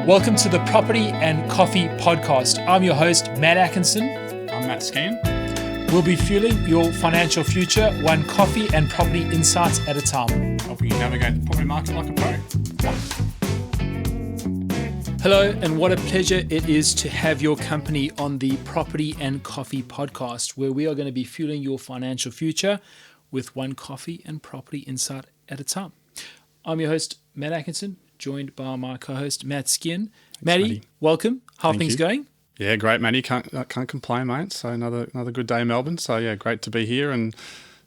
Welcome to the Property and Coffee Podcast. I'm your host, Matt Atkinson. I'm Matt Skehan. We'll be fueling your financial future one coffee and property insights at a time. Helping you navigate the property market like a pro. Hello, and what a pleasure it is to have your company on the Property and Coffee Podcast, where we are going to be fueling your financial future with one coffee and property insight at a time. I'm your host, Matt Atkinson, joined by my co-host, Matt Skehan. Matty, welcome. How are things going? Yeah, great, Matty. Can't complain, mate. So another good day in Melbourne. So yeah, great to be here and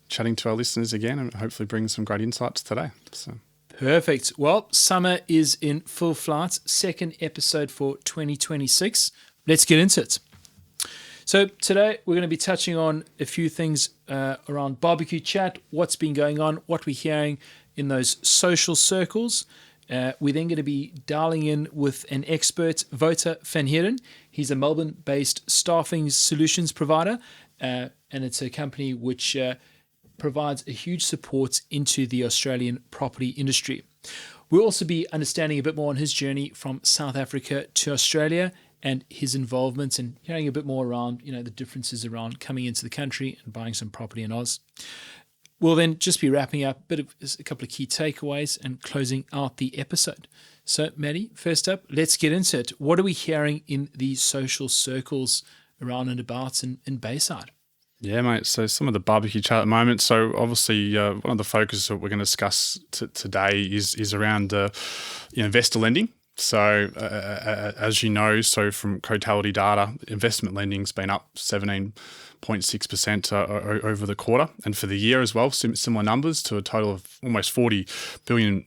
chatting to our listeners again, and hopefully bring some great insights today. So perfect. Well, summer is in full flight. Second episode for 2026. Let's get into it. So today we're going to be touching on a few things around barbecue chat, what's been going on, what we're hearing in those social circles. We're then going to be dialing in with an expert, Wouter van Heerden. He's a Melbourne-based staffing solutions provider, and it's a company which provides a huge support into the Australian property industry. We'll also be understanding a bit more on his journey from South Africa to Australia and his involvement, and hearing a bit more around, the differences around coming into the country and buying some property in Oz. We'll then just be wrapping up a couple of key takeaways and closing out the episode. So, Maddie, first up, let's get into it. What are we hearing in the social circles around and about in Bayside? yeah, mate. So some of the barbecue chat at the moment. So obviously one of the focuses that we're going to discuss today is around investor lending. So as you know, from Cotality data, investment lending's been up 17.6% over the quarter, and for the year as well, similar numbers to a total of almost $40 billion,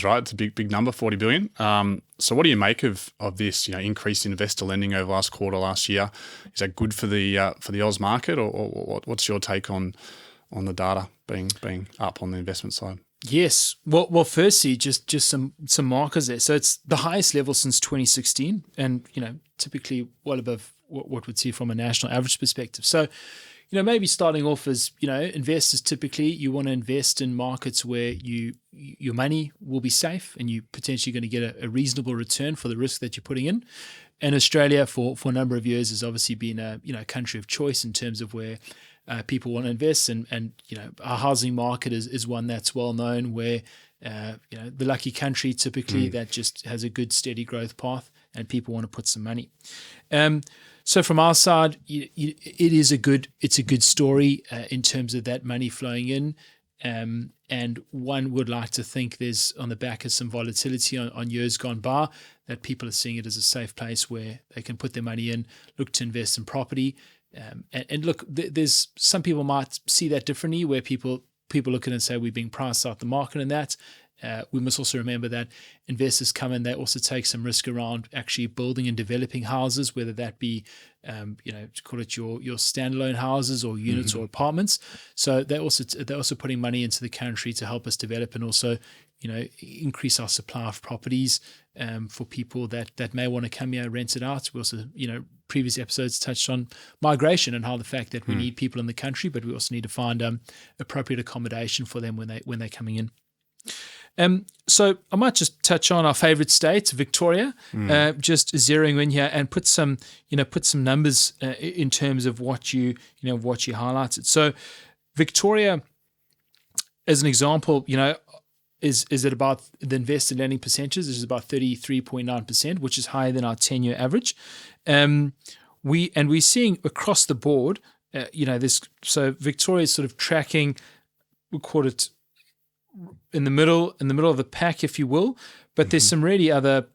right? It's a big number, 40 billion. So what do you make of this, increase in investor lending over last quarter, last year? Is that good for the Oz market, or what's your take on the data being up on the investment side? Yes. Well, firstly, just some markers there. So it's the highest level since 2016, and typically well above what we'd see from a national average perspective. So, maybe starting off as investors, typically you want to invest in markets where your money will be safe and you're potentially going to get a reasonable return for the risk that you're putting in. And Australia for a number of years has obviously been a country of choice in terms of where people want to invest, and our housing market is one that's well known, where the lucky country typically that just has a good steady growth path, and people want to put some money. So from our side, it's a good story in terms of that money flowing in, and one would like to think there's, on the back of some volatility on years gone by, that people are seeing it as a safe place where they can put their money in, look to invest in property. And look, there's some people might see that differently, where people look at it and say we're being priced out the market, and that we must also remember that investors come in, they also take some risk around actually building and developing houses, whether that be call it your standalone houses or units or apartments. So they're also putting money into the country to help us develop and also increase our supply of properties for people that may want to come here and rent it out. We also previous episodes touched on migration and how the fact that we need people in the country, but we also need to find appropriate accommodation for them when they're coming in. So I might just touch on our favorite state, Victoria, just zeroing in here and put some numbers in terms of what you highlighted. So Victoria, as an example, is it about the investor lending percentages? This is about 33.9%, which is higher than our 10-year average. We're seeing across the board, so Victoria is sort of tracking, we call it in the middle of the pack, if you will, but there's some really other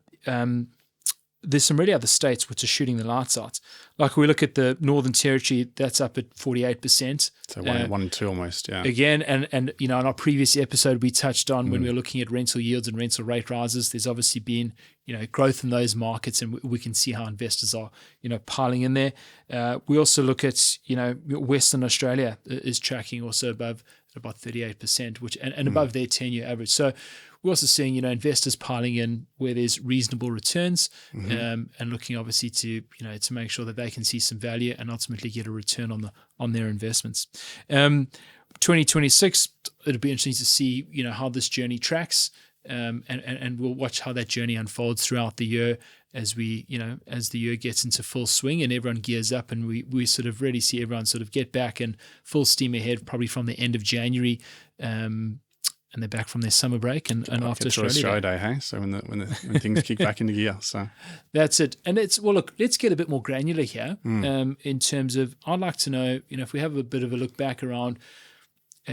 states which are shooting the lights out. Like we look at the Northern Territory, that's up at 48%. So one and two almost, yeah. Again, and in our previous episode we touched on when we were looking at rental yields and rental rate rises, there's obviously been growth in those markets, and we can see how investors are piling in there. We also look at Western Australia is tracking also above about 38%, which and above their 10-year average. So we're also seeing investors piling in where there's reasonable returns, and looking obviously to make sure that they can see some value and ultimately get a return on their investments. 2026, it'll be interesting to see how this journey tracks. and we'll watch how that journey unfolds throughout the year as as the year gets into full swing and everyone gears up, and we sort of really see everyone sort of get back and full steam ahead, probably from the end of January, and they're back from their summer break and after Australia Day, hey? So when things kick back into gear, so that's it. And look, let's get a bit more granular here in terms of, I'd like to know, if we have a bit of a look back around.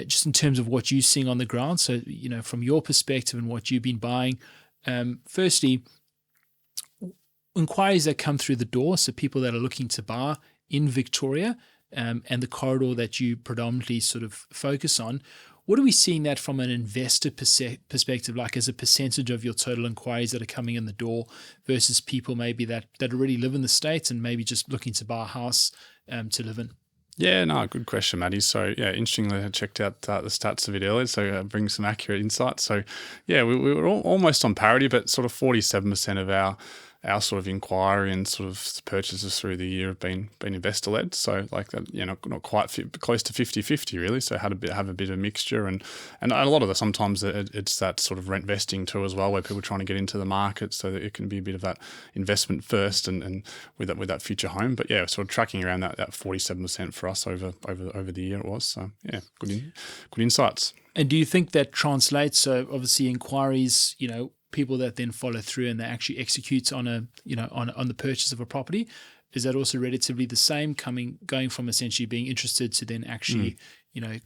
Just in terms of what you're seeing on the ground, so from your perspective and what you've been buying. Firstly, inquiries that come through the door, so people that are looking to buy in Victoria and the corridor that you predominantly sort of focus on. What are we seeing that from an investor perspective, like as a percentage of your total inquiries that are coming in the door versus people maybe that already live in the States and maybe just looking to buy a house to live in? Yeah, no, good question, Matty. So, yeah, interestingly, I checked out the stats a bit earlier, so bring some accurate insight. So, yeah, we were almost on parity, but sort of 47% of our sort of inquiry and sort of purchases through the year have been investor led. So like that, not quite close to 50-50 really. So have a bit of mixture and a lot of the, sometimes it's that sort of rent vesting too as well, where people are trying to get into the market so that it can be a bit of that investment first and with that future home. But yeah, sort of tracking around that 47% for us over the year it was. So yeah, good insights. And do you think that translates? So obviously inquiries, people that then follow through and they actually execute on on the purchase of a property, is that also relatively the same, going from essentially being interested to then actually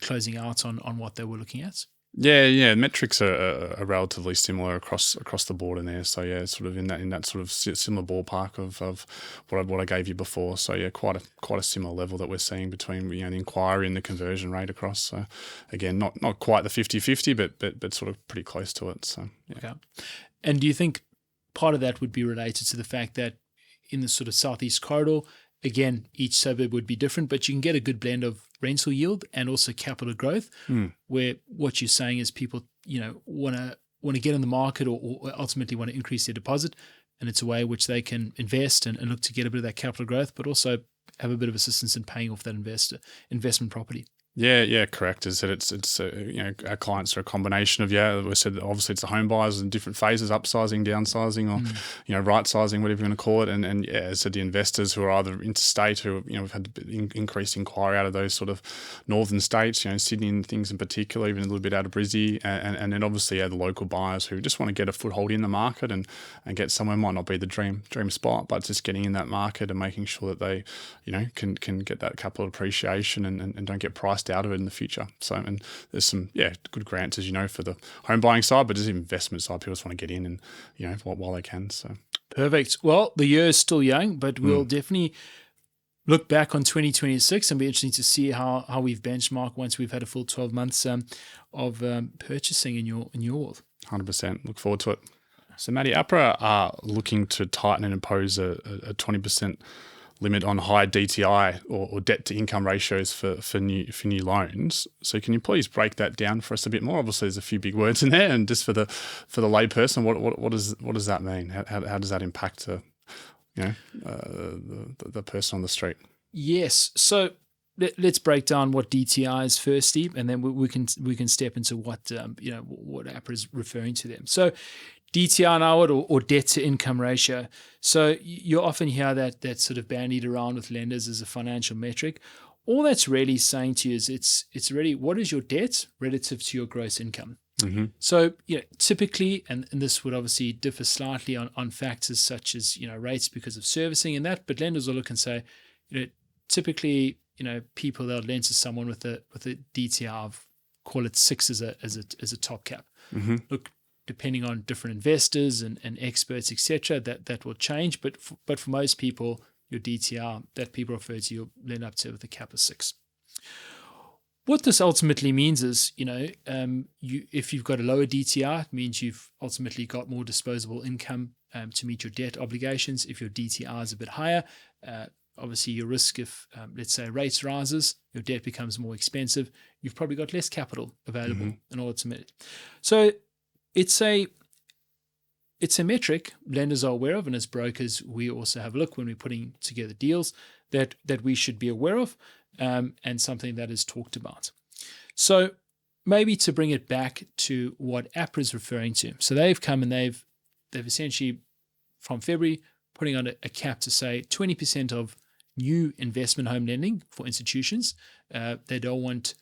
closing out on what they were looking at? Yeah. Metrics are relatively similar across the board in there. So yeah, sort of in that sort of similar ballpark of what I gave you before. So yeah, quite a similar level that we're seeing between the inquiry and the conversion rate across. So again, not quite the 50-50, but sort of pretty close to it. So yeah. Okay. And do you think part of that would be related to the fact that in the sort of southeast corridor, again, each suburb would be different, but you can get a good blend of rental yield and also capital growth, where what you're saying is people, want to get in the market or ultimately want to increase their deposit, and it's a way in which they can invest and look to get a bit of that capital growth, but also have a bit of assistance in paying off that investment property. Yeah, correct. Is that it's our clients are a combination of we said obviously it's the home buyers in different phases, upsizing, downsizing, or right sizing, whatever you want to call it, and yeah, as said, the investors who are either interstate, who we've had increased inquiry out of those sort of northern states, Sydney and things in particular, even a little bit out of Brizzy, and then obviously the local buyers who just want to get a foothold in the market and get somewhere. Might not be the dream spot, but just getting in that market and making sure that they can get that capital appreciation and don't get priced out of it in the future. So, and there's some good grants, as for the home buying side, but just the investment side, people just want to get in and while they can. So perfect. Well, the year is still young, but we'll definitely look back on 2026 and be interesting to see how we've benchmarked once we've had a full 12 months of purchasing in your world. 100%. Look forward to it. So, Matty, APRA are looking to tighten and impose a 20% limit on high DTI or debt to income ratios for new loans. So can you please break that down for us a bit more? Obviously, there's a few big words in there, and just for the layperson, what does that mean? How does that impact the person on the street? Yes. So let's break down what DTI is firstly, and then we can step into what what APRA is referring to them. So DTI now, or debt to income ratio. So you often hear that sort of bandied around with lenders as a financial metric. All that's really saying to you is it's really what is your debt relative to your gross income. Mm-hmm. So typically, and this would obviously differ slightly on factors such as rates because of servicing and that, but lenders will look and say typically people they'll lend to someone with a DTI of, call it 6 as a top cap. Mm-hmm. Look, depending on different investors and experts, etc., that will change. But for most people, your DTR that people refer to, you'll lend up to with a cap of 6. What this ultimately means is, if you've got a lower DTR, it means you've ultimately got more disposable income to meet your debt obligations. If your DTR is a bit higher, obviously your risk if, let's say, rates rises, your debt becomes more expensive, you've probably got less capital available in order to meet it. So it's a metric lenders are aware of, and as brokers, we also have a look when we're putting together deals that we should be aware of, and something that is talked about. So maybe to bring it back to what APRA is referring to. So they've come and they've essentially, from February, putting on a cap to say 20% of new investment home lending for institutions. They want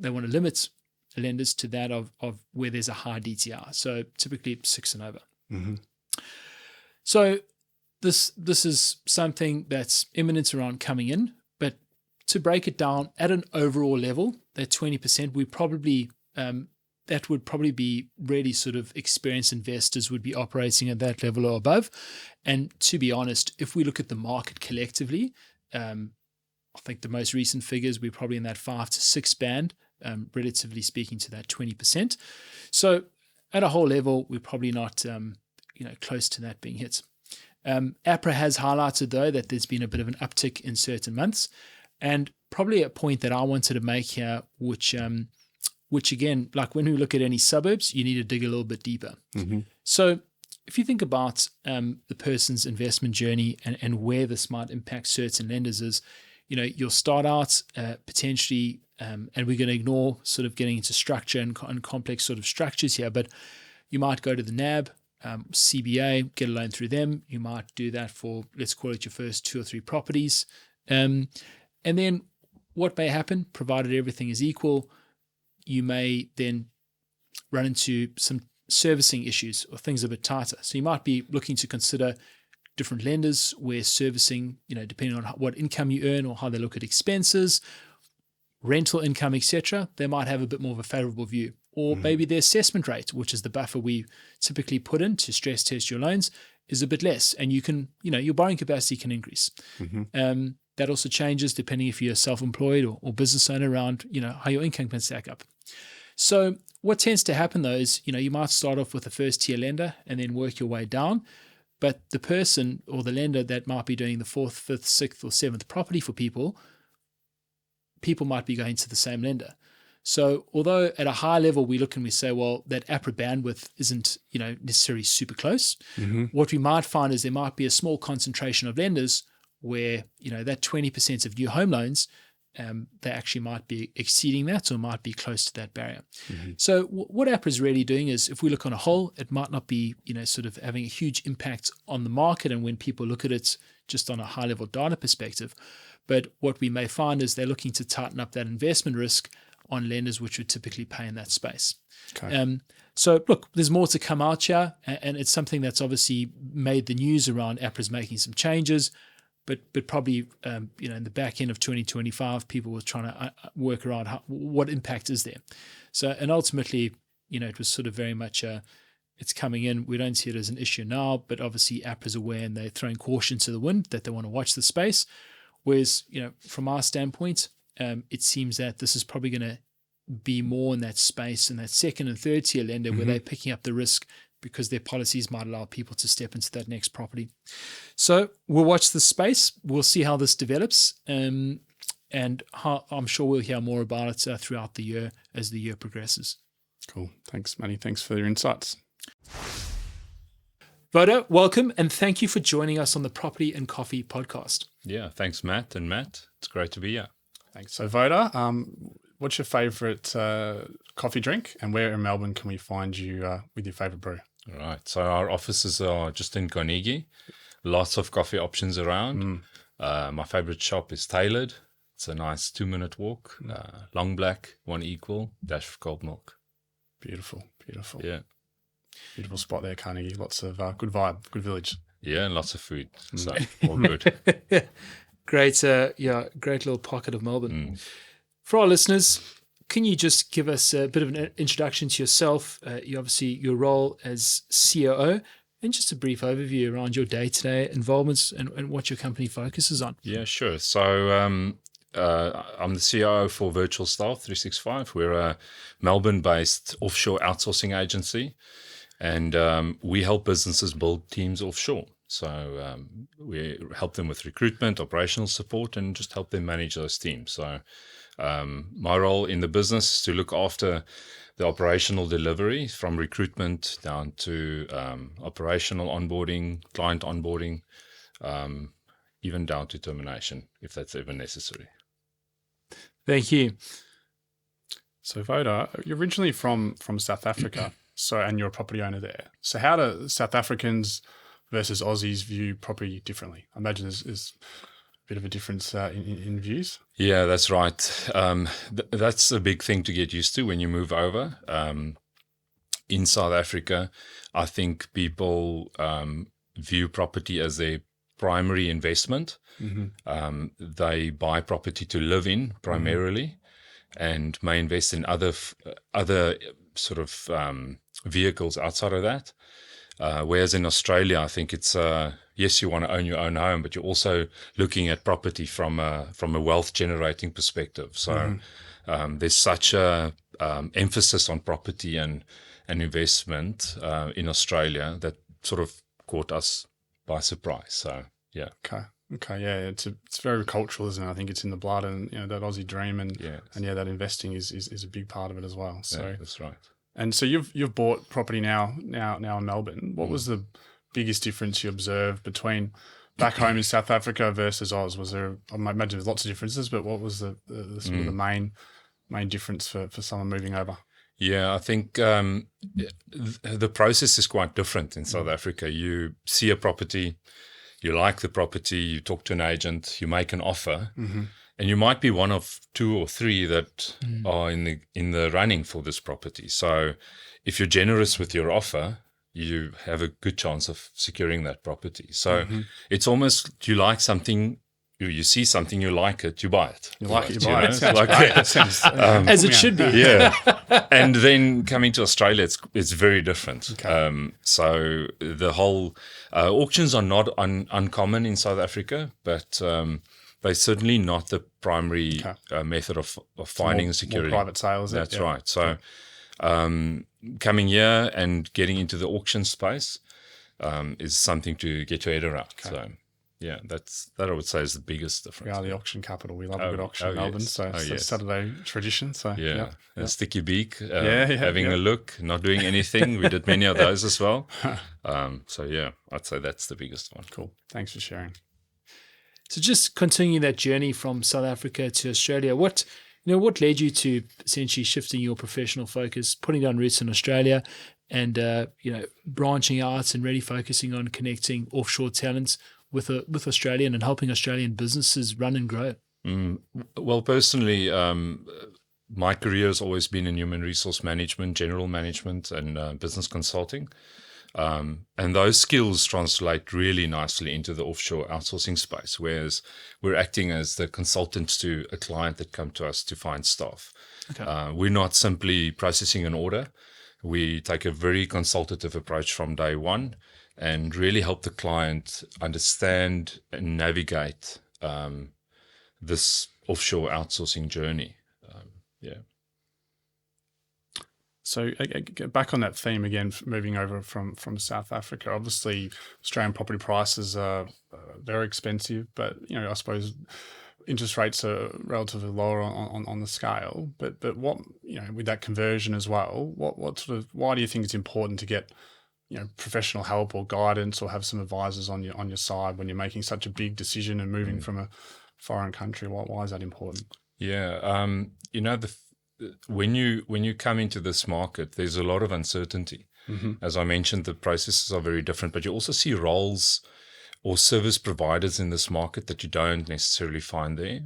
to limit lenders to that of where there's a high DTR. So typically 6 and over. Mm-hmm. So this is something that's imminent around coming in, but to break it down at an overall level, that 20%, we probably that would probably be really sort of experienced investors would be operating at that level or above. And to be honest, if we look at the market collectively, I think the most recent figures, we're probably in that 5 to 6 band, relatively speaking to that 20%. So at a whole level, we're probably not close to that being hit. APRA has highlighted, though, that there's been a bit of an uptick in certain months. And probably a point that I wanted to make here, which again, like when we look at any suburbs, you need to dig a little bit deeper. Mm-hmm. So if you think about the person's investment journey and where this might impact certain lenders is, you'll start out potentially, and we're going to ignore sort of getting into structure and complex sort of structures here, but you might go to the NAB, CBA, get a loan through them. You might do that for, let's call it your first 2 or 3 properties. And then what may happen, provided everything is equal, you may then run into some servicing issues or things a bit tighter. So you might be looking to consider different lenders where servicing, depending on what income you earn or how they look at expenses, rental income, etc., they might have a bit more of a favorable view. Or maybe the assessment rate, which is the buffer we typically put in to stress test your loans, is a bit less. And you can, your borrowing capacity can increase. Mm-hmm. That also changes depending if you're self-employed or business owner around, how your income can stack up. So what tends to happen, though, is, you might start off with a first-tier lender and then work your way down. But the person or the lender that might be doing the 4th, 5th, 6th, or 7th property for people might be going to the same lender. So although at a high level we look and we say, well, that APRA bandwidth isn't, necessarily super close, what we might find is there might be a small concentration of lenders where, that 20% of new home loans, they actually might be exceeding that or might be close to that barrier. So what APRA is really doing is, if we look on a whole, it might not be, sort of having a huge impact on the market and when people look at it just on a high level data perspective. But what we may find is they're looking to tighten up that investment risk on lenders which would typically pay in that space. Okay. So look, there's more to come out here, and it's something that's obviously made the news around APRA's making some changes, but probably in the back end of 2025, people were trying to work around what impact is there. So, and ultimately, it was sort of very much it's coming in. We don't see it as an issue now, but obviously APRA's aware and they're throwing caution to the wind that they want to watch the space. Whereas, from our standpoint, it seems that this is probably going to be more in that space, in that 2nd and 3rd tier lender where they're picking up the risk because their policies might allow people to step into that next property. So we'll watch the space. We'll see how this develops. And I'm sure we'll hear more about it throughout the year as the year progresses. Cool. Thanks, Manny. Thanks for your insights. Wouter, welcome, and thank you for joining us on the Property and Coffee podcast. Yeah, thanks, Matt. And Matt, it's great to be here. Thanks. So, Wouter, what's your favourite coffee drink, and where in Melbourne can we find you with your favourite brew? All right. So our offices are just in Carnegie. Lots of coffee options around. My favourite shop is Tailored. It's a nice 2-minute walk. Long black, 1 equal, dash of cold milk. Beautiful. Yeah. Beautiful spot there, Carnegie. Lots of good vibe, good village. Yeah, and lots of food. So all good. Great little pocket of Melbourne. For our listeners, can you just give us a bit of an introduction to yourself? Your role as COO, and just a brief overview around your day-to-day involvements and what your company focuses on. Yeah, sure. So I'm the COO for Virtual Staff 365. We're a Melbourne-based offshore outsourcing agency, and we help businesses build teams offshore. So we help them with recruitment, operational support, and just help them manage those teams. So my role in the business is to look after the operational delivery from recruitment down to operational onboarding, client onboarding, even down to termination, if that's ever necessary. Thank you. So Wouter, you're originally from South Africa, and you're a property owner there. So how do South Africans versus Aussies view property differently? I imagine there's a bit of a difference in views. Yeah, that's right. That's a big thing to get used to when you move over. In South Africa, I think people view property as their primary investment. They buy property to live in primarily, and may invest in other sort of vehicles outside of that. Whereas in Australia, I think it's yes, you want to own your own home, but you're also looking at property from a wealth generating perspective. So there's such a emphasis on property and investment in Australia that sort of caught us by surprise. So yeah. Okay, yeah, it's very cultural, isn't it? I think it's in the blood, and that Aussie dream, and that investing is a big part of it as well. So yeah, that's right. And so you've bought property now in Melbourne. What was the biggest difference you observed between back home in South Africa versus Oz? Was there? I imagine there's lots of differences, but what was the sort of the main difference for someone moving over? Yeah, I think the process is quite different in South Africa. You see a property, you like the property, you talk to an agent, you make an offer, and you might be one of two or three that are in the running for this property. So if you're generous with your offer, you have a good chance of securing that property. So it's almost, you like something, you see something, you like it, you buy it. You like it, you buy it. Sounds like great. That sounds, as it should be. Yeah. And then coming to Australia, it's very different. Okay. So the whole auctions are not uncommon in South Africa, but they're certainly not the primary method of finding security. More private sales. That's right. So coming here and getting into the auction space is something to get your head around. Okay. So yeah, that I would say is the biggest difference. We are the auction capital. We love a good auction in Melbourne. Yes. So it's a Saturday tradition. So a sticky beak, having a look, not doing anything. We did many of those as well. So yeah, I'd say that's the biggest one. Cool. Thanks for sharing. So just continuing that journey from South Africa to Australia, what led you to essentially shifting your professional focus, putting down roots in Australia, and branching out and really focusing on connecting offshore talents with Australian and helping Australian businesses run and grow? Well, personally, my career has always been in human resource management, general management, and business consulting. And those skills translate really nicely into the offshore outsourcing space, whereas we're acting as the consultants to a client that come to us to find staff. Okay. We're not simply processing an order. We take a very consultative approach from day one and really help the client understand and navigate this offshore outsourcing journey. So back on that theme again, moving over from South Africa, obviously Australian property prices are very expensive, but I suppose interest rates are relatively lower on the scale. But what with that conversion as well, what sort of, why do you think it's important to get professional help or guidance or have some advisors on your side when you're making such a big decision and moving from a foreign country? Why is that important? Yeah, when you come into this market, there's a lot of uncertainty. As I mentioned, the processes are very different, but you also see roles or service providers in this market that you don't necessarily find there.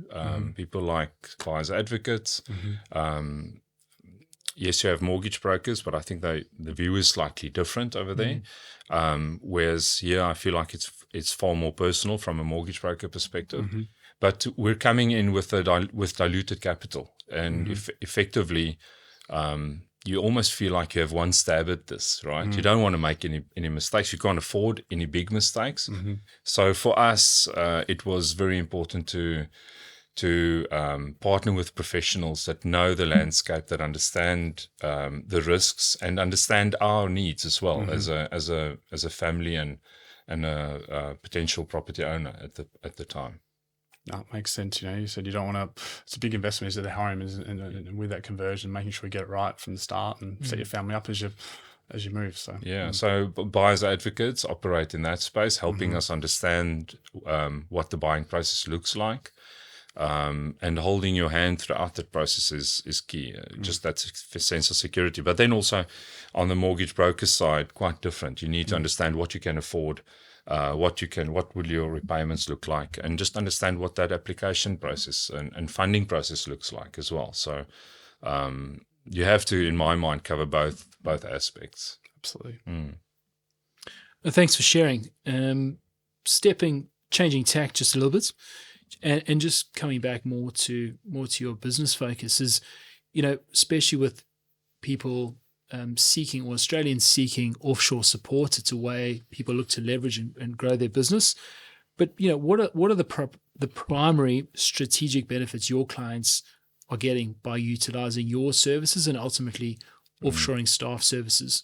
People like buyers advocates. Yes, you have mortgage brokers, but I think the view is slightly different over there. Whereas here, I feel like it's far more personal from a mortgage broker perspective. But we're coming in with diluted capital, and effectively, you almost feel like you have one stab at this, right? You don't want to make any mistakes. You can't afford any big mistakes. So for us, it was very important to partner with professionals that know the landscape, that understand the risks and understand our needs as well as a family and a potential property owner at the time. No, it makes sense. You said you don't want to. It's a big investment into the home, and with that conversion, making sure you get it right from the start and set your family up as you move. So so buyers advocates operate in that space, helping us understand what the buying process looks like. And holding your hand throughout that process is key. Just that sense of security. But then also on the mortgage broker side, quite different. You need to understand what you can afford, what will your repayments look like, and just understand what that application process and funding process looks like as well. So you have to, in my mind, cover both aspects. Absolutely. Thanks for sharing. Changing tack just a little bit, and just coming back more to your business focus is, especially with people seeking, or Australians seeking, offshore support. It's a way people look to leverage and grow their business. But what are the primary strategic benefits your clients are getting by utilizing your services and ultimately offshoring staff services?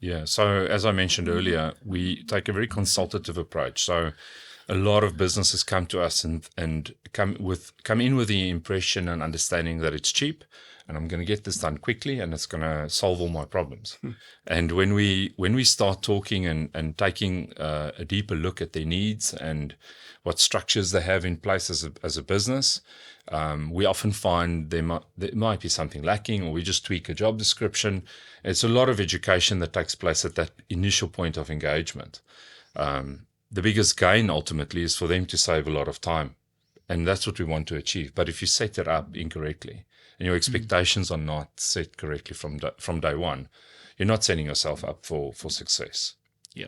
Yeah. So as I mentioned earlier, we take a very consultative approach. So a lot of businesses come to us and come in with the impression and understanding that it's cheap, and I'm going to get this done quickly, and it's going to solve all my problems. And when we start talking and taking a deeper look at their needs and what structures they have in place as a business, we often find there might be something lacking, or we just tweak a job description. It's a lot of education that takes place at that initial point of engagement. The biggest gain ultimately is for them to save a lot of time, and that's what we want to achieve. But if you set it up incorrectly and your expectations are not set correctly from day one, you're not setting yourself up for success. Yeah.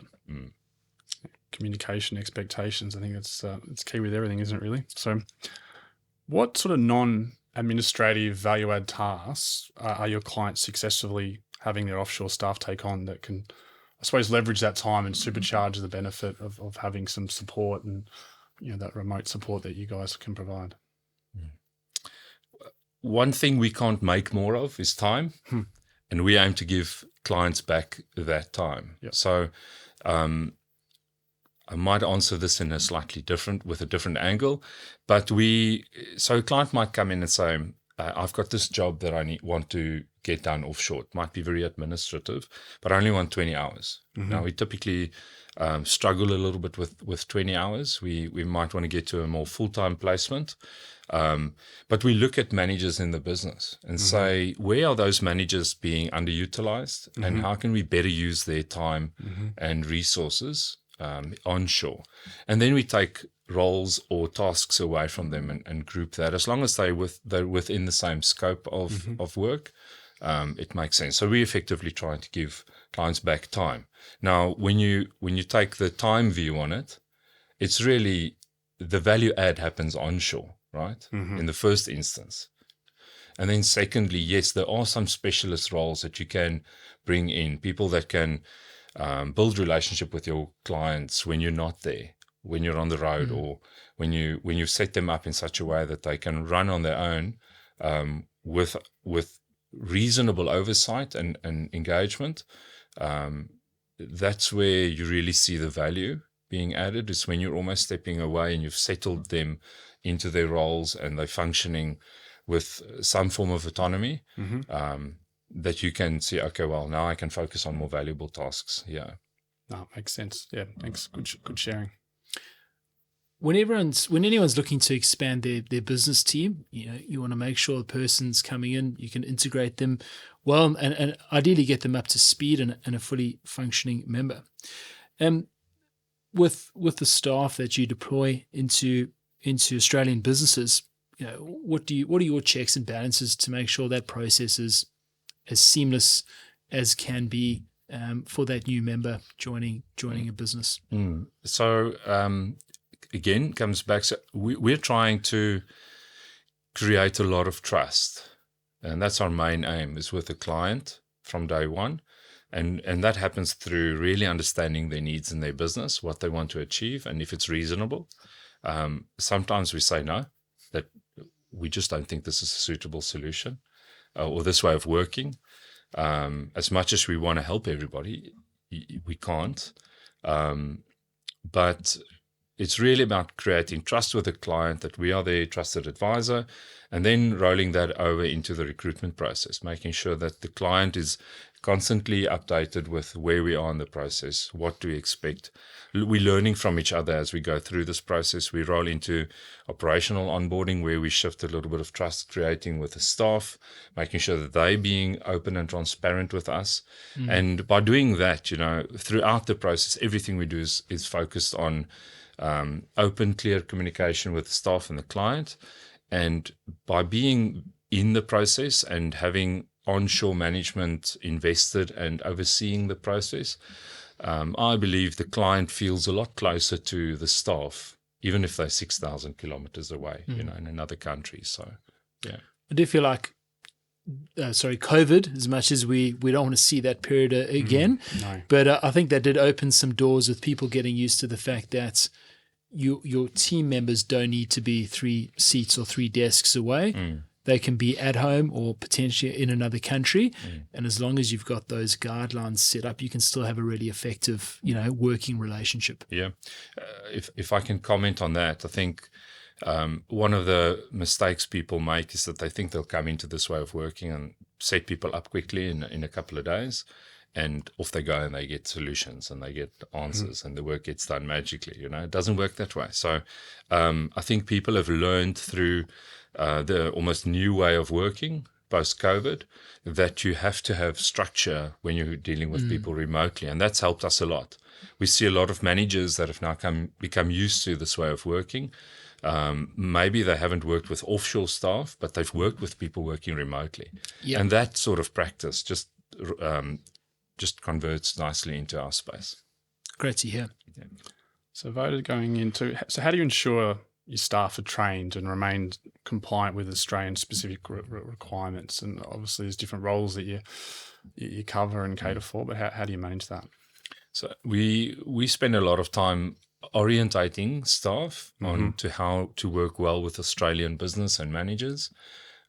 Communication, expectations. I think it's key with everything, isn't it? Really. So, what sort of non-administrative value-add tasks are your clients successfully having their offshore staff take on that can, I suppose, leverage that time and supercharge the benefit of having some support and that remote support that you guys can provide? One thing we can't make more of is time, and we aim to give clients back that time. Yep. So I might answer this in a slightly with a different angle, but so a client might come in and say, I've got this job that I want to get done offshore. It might be very administrative, but I only want 20 hours. Now, we typically struggle a little bit with 20 hours. We might want to get to a more full-time placement. But we look at managers in the business and say, where are those managers being underutilized, and how can we better use their time and resources onshore? And then we take roles or tasks away from them and group that. As long as they're within the same scope of work, it makes sense. So we're effectively trying to give clients back time. Now, when you take the time view on it, it's really the value add happens onshore, right? In the first instance. And then secondly, yes, there are some specialist roles that you can bring in, people that can build relationship with your clients when you're not there, when you're on the road, or when you set them up in such a way that they can run on their own with reasonable oversight and engagement. That's where you really see the value being added, is when you're almost stepping away and you've settled them into their roles and they're functioning with some form of autonomy, that you can see, okay, well, now I can focus on more valuable tasks. Yeah. No, makes sense. Yeah, thanks. Good sharing. When anyone's looking to expand their business team, you want to make sure the person's coming in, you can integrate them well, and ideally get them up to speed and a fully functioning member. With the staff that you deploy into Australian businesses, what are your checks and balances to make sure that process is as seamless as can be for that new member joining a business? So again, comes back. So we're trying to create a lot of trust, and that's our main aim, is with the client from day one. And that happens through really understanding their needs in their business, what they want to achieve, and if it's reasonable. Sometimes we say no, that we just don't think this is a suitable solution or this way of working. As much as we want to help everybody, we can't. But it's really about creating trust with the client that we are their trusted advisor, and then rolling that over into the recruitment process, making sure that the client is constantly updated with where we are in the process, what do we expect. We're learning from each other as we go through this process. We roll into operational onboarding, where we shift a little bit of trust creating with the staff, making sure that they're being open and transparent with us. And by doing that, throughout the process, everything we do is focused on open, clear communication with the staff and the client. And by being in the process and having onshore management invested and overseeing the process, I believe the client feels a lot closer to the staff, even if they're 6,000 kilometers away, in another country. So, yeah. I do feel like, COVID, as much as we don't want to see that period again, No. but I think that did open some doors with people getting used to the fact that your team members don't need to be 3 seats or 3 desks away. They can be at home or potentially in another country. And as long as you've got those guidelines set up, you can still have a really effective, working relationship. Yeah. If I can comment on that, I think one of the mistakes people make is that they think they'll come into this way of working and set people up quickly in a couple of days, and off they go and they get solutions and they get answers and the work gets done magically. It doesn't work that way. So I think people have learned through the almost new way of working post-COVID that you have to have structure when you're dealing with people remotely, and that's helped us a lot. We see a lot of managers that have now become used to this way of working. Maybe they haven't worked with offshore staff, but they've worked with people working remotely. And that sort of practice just converts nicely into our space. Great to hear. Yeah. So Wouter, so how do you ensure your staff are trained and remain compliant with Australian specific requirements? And obviously there's different roles that you cover and cater for, but how do you manage that? So we spend a lot of time orientating staff on to how to work well with Australian business and managers.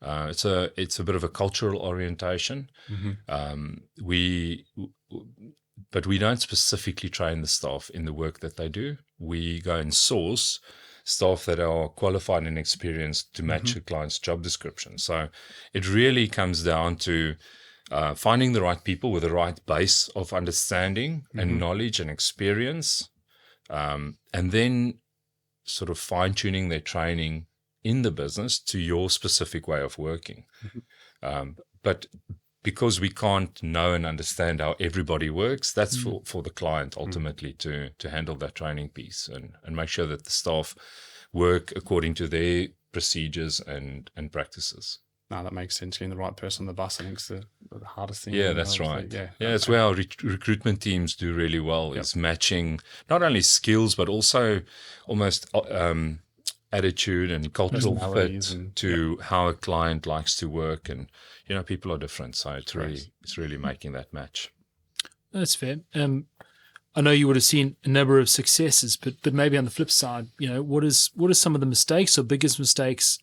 It's a bit of a cultural orientation. But we don't specifically train the staff in the work that they do. We go and source staff that are qualified and experienced to match the client's job description. So it really comes down to finding the right people with the right base of understanding and knowledge and experience, and then sort of fine-tuning their training in the business to your specific way of working. But because we can't know and understand how everybody works, that's for the client ultimately to handle that training piece and make sure that the staff work according to their procedures and practices. No, that makes sense. Getting the right person on the bus, I think, is the hardest thing. Yeah, that's right. Yeah, it's where our recruitment teams do really well, is matching not only skills, but also almost attitude and cultural fit to how a client likes to work. And, people are different. So it's really making that match. That's fair. I know you would have seen a number of successes, but maybe on the flip side, what are some of the mistakes or biggest mistakes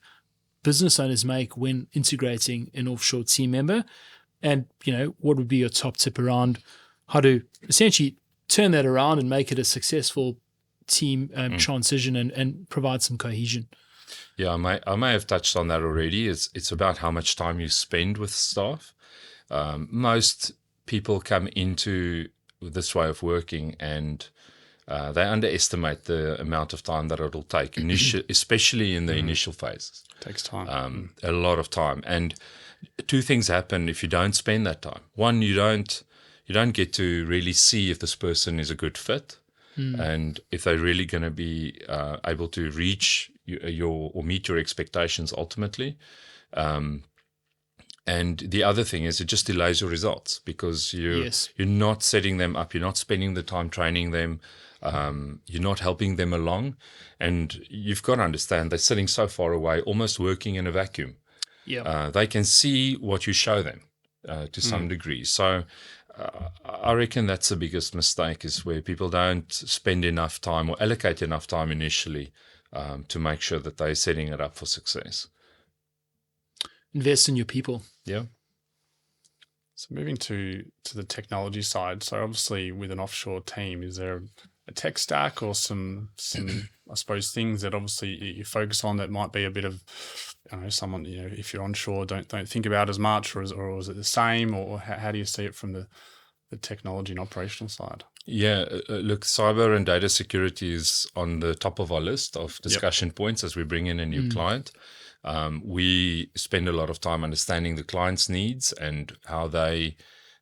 business owners make when integrating an offshore team member? And, what would be your top tip around how to essentially turn that around and make it a successful team transition and provide some cohesion? Yeah, I may have touched on that already. It's about how much time you spend with staff. Most people come into this way of working and they underestimate the amount of time that it'll take, especially in the initial phases. It takes time. A lot of time. And 2 things happen if you don't spend that time. One, you don't get to really see if this person is a good fit and if they're really going to be able to reach or meet your expectations ultimately. And the other thing is it just delays your results because you're not setting them up. You're not spending the time training them. You're not helping them along. And you've got to understand they're sitting so far away, almost working in a vacuum. They can see what you show them to some degree. So I reckon that's the biggest mistake, is where people don't spend enough time or allocate enough time initially to make sure that they're setting it up for success. Invest in your people. Yeah. So moving to the technology side. So obviously with an offshore team, is there tech stack or some I suppose things that obviously you focus on that might be a bit of, I don't know, someone, if you're onshore, don't think about as much, or is it the same, or how do you see it from the technology and operational side? Yeah, look, cyber and data security is on the top of our list of discussion points as we bring in a new client. We spend a lot of time understanding the client's needs and how they,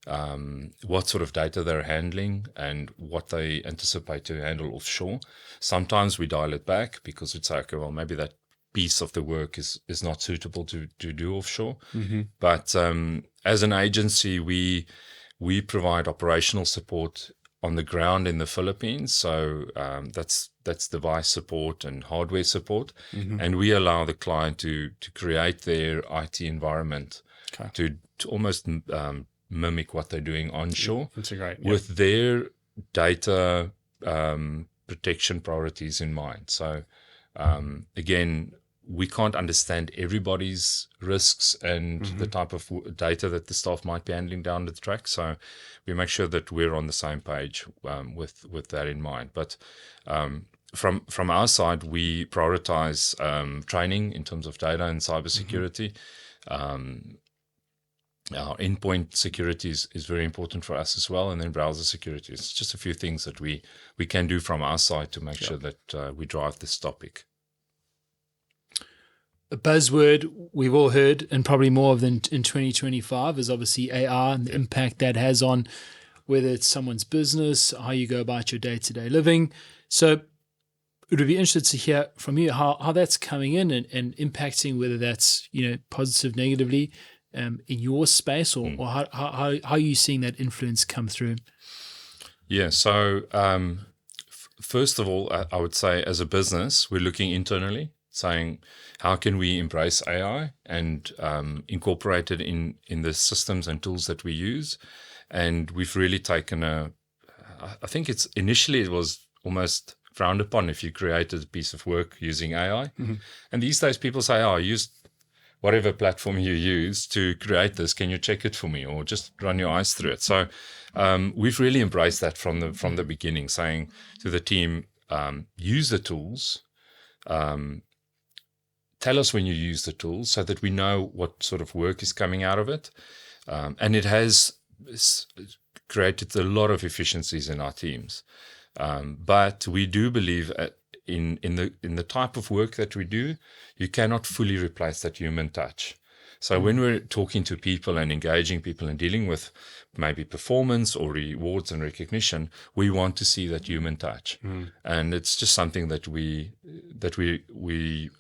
what sort of data they're handling and what they anticipate to handle offshore. Sometimes we dial it back because it's like, well, maybe that piece of the work is not suitable to do offshore. But as an agency, we provide operational support on the ground in the Philippines. So that's device support and hardware support. And we allow the client to create their IT environment to almost mimic what they're doing onshore. Integrate. With their data protection priorities in mind. So again, we can't understand everybody's risks and the type of data that the staff might be handling down the track. So we make sure that we're on the same page with that in mind. But from our side, we prioritize training in terms of data and cybersecurity. Our endpoint security is very important for us as well, and then browser security. It's just a few things that we can do from our side to make sure that we drive this topic. A buzzword we've all heard, and probably more of than in 2025, is obviously AI and the impact that has on whether it's someone's business, how you go about your day-to-day living. So it would be interested to hear from you how that's coming in and impacting, whether that's positive, negatively in your space, or how are you seeing that influence come through? Yeah, so first of all, I would say as a business, we're looking internally, saying how can we embrace AI and incorporate it in the systems and tools that we use. And we've really taken I think initially it was almost frowned upon if you created a piece of work using AI. And these days people say, use whatever platform you use to create this. Can you check it for me, or just run your eyes through it? So we've really embraced that from the beginning, saying to the team, use the tools, tell us when you use the tools so that we know what sort of work is coming out of it. And it has created a lot of efficiencies in our teams. But we do believe in the type of work that we do, you cannot fully replace that human touch. So when we're talking to people and engaging people and dealing with maybe performance or rewards and recognition, we want to see that human touch. And it's just something that we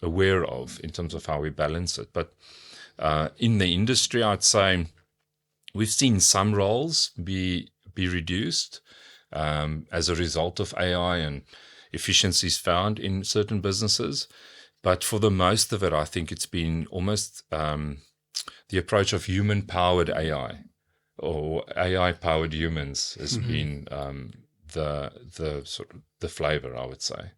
aware of in terms of how we balance it. But in the industry, I'd say we've seen some roles be reduced as a result of AI and efficiencies found in certain businesses. But for the most of it, I think it's been almost the approach of human-powered AI or AI-powered humans has been the sort of the flavor, I would say.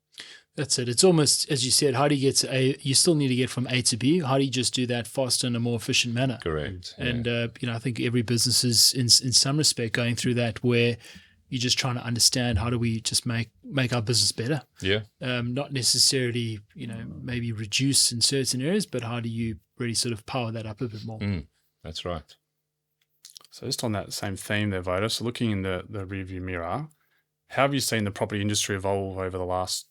That's it. It's almost, as you said, how do you get to A? You still need to get from A to B. How do you just do that faster in a more efficient manner? Correct. And I think every business is in some respect going through that, where you're just trying to understand how do we just make our business better. Yeah. Not necessarily, maybe reduce in certain areas, but how do you really sort of power that up a bit more? That's right. So just on that same theme there, Wouter, so looking in the rearview mirror, how have you seen the property industry evolve over the last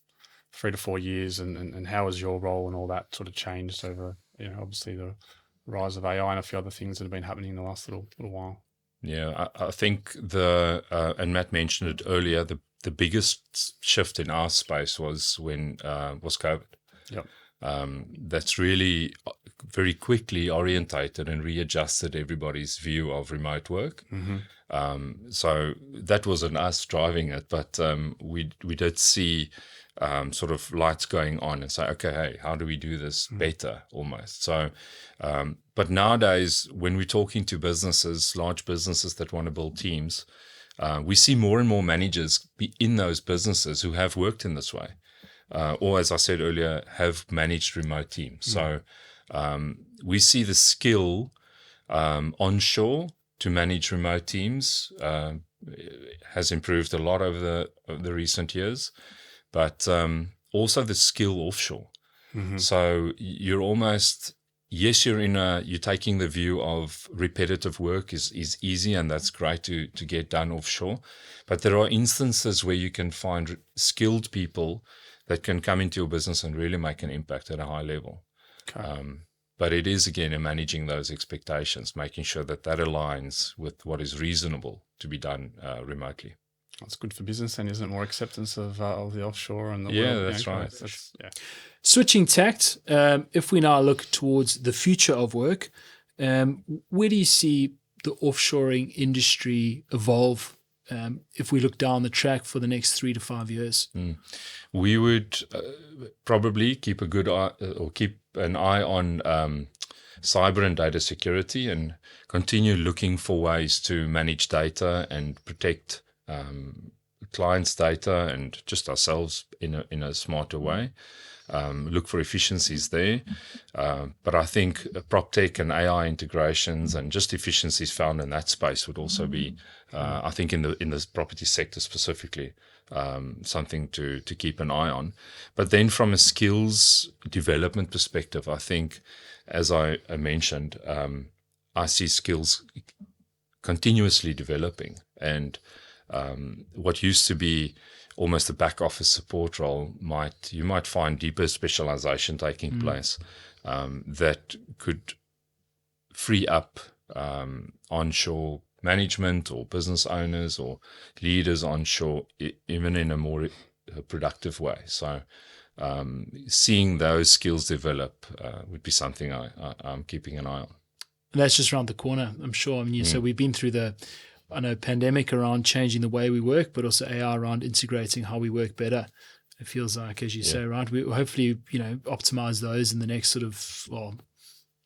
3 to 4 years, and how has your role and all that sort of changed over, obviously the rise of AI and a few other things that have been happening in the last little while? Yeah, I think and Matt mentioned it earlier, the biggest shift in our space was when was COVID. Yep. That's really very quickly orientated and readjusted everybody's view of remote work. So that wasn't us driving it, but we did see sort of lights going on and say, okay, hey, how do we do this better almost? So, but nowadays, when we're talking to businesses, large businesses that want to build teams, we see more and more managers in those businesses who have worked in this way. Or as I said earlier, have managed remote teams. So we see the skill onshore to manage remote teams has improved a lot over the recent years, but also the skill offshore. So you're almost, yes, you're taking the view of repetitive work is easy, and that's great to get done offshore. But there are instances where you can find skilled people that can come into your business and really make an impact at a high level. Okay. But it is, again, in managing those expectations, making sure that aligns with what is reasonable to be done remotely. That's good for business, and isn't it? More acceptance of the offshore and the Yeah, world. that's right. Switching tact, if we now look towards the future of work, where do you see the offshoring industry evolve if we look down the track for the next 3 to 5 years? We would probably keep a good eye or keep an eye on cyber and data security, and continue looking for ways to manage data and protect clients' data and just ourselves in a smarter way. Look for efficiencies there. But I think prop tech and AI integrations and just efficiencies found in that space would also be, I think in the property sector specifically, something to keep an eye on. But then from a skills development perspective, I think, as I mentioned, I see skills continuously developing, and what used to be almost a back office support role you might find deeper specialization taking place that could free up onshore management or business owners or leaders onshore, even in a more productive way. So seeing those skills develop would be something I'm keeping an eye on. And that's just around the corner, I'm sure. I mean, so we've been through the pandemic around changing the way we work, but also AI around integrating how we work better. It feels like, as you say, right, we hopefully, optimize those in the next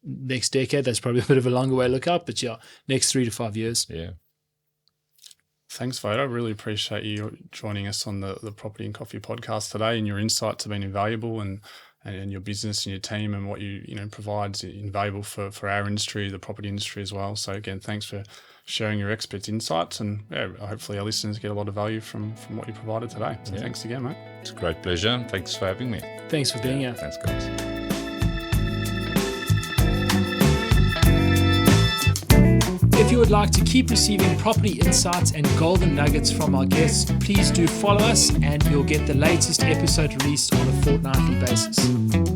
next decade. That's probably a bit of a longer way to look up, but next 3 to 5 years. Yeah. Thanks, Wouter. I really appreciate you joining us on the Property and Coffee podcast today, and your insights have been invaluable, and your business and your team and what you provides invaluable for our industry, the property industry as well. So again, thanks for sharing your expert insights, and hopefully our listeners get a lot of value from what you provided today. So thanks again, mate. It's a great pleasure. Thanks for having me. Thanks for being here. Thanks, guys. If you would like to keep receiving property insights and golden nuggets from our guests, please do follow us, and you'll get the latest episode released on a fortnightly basis.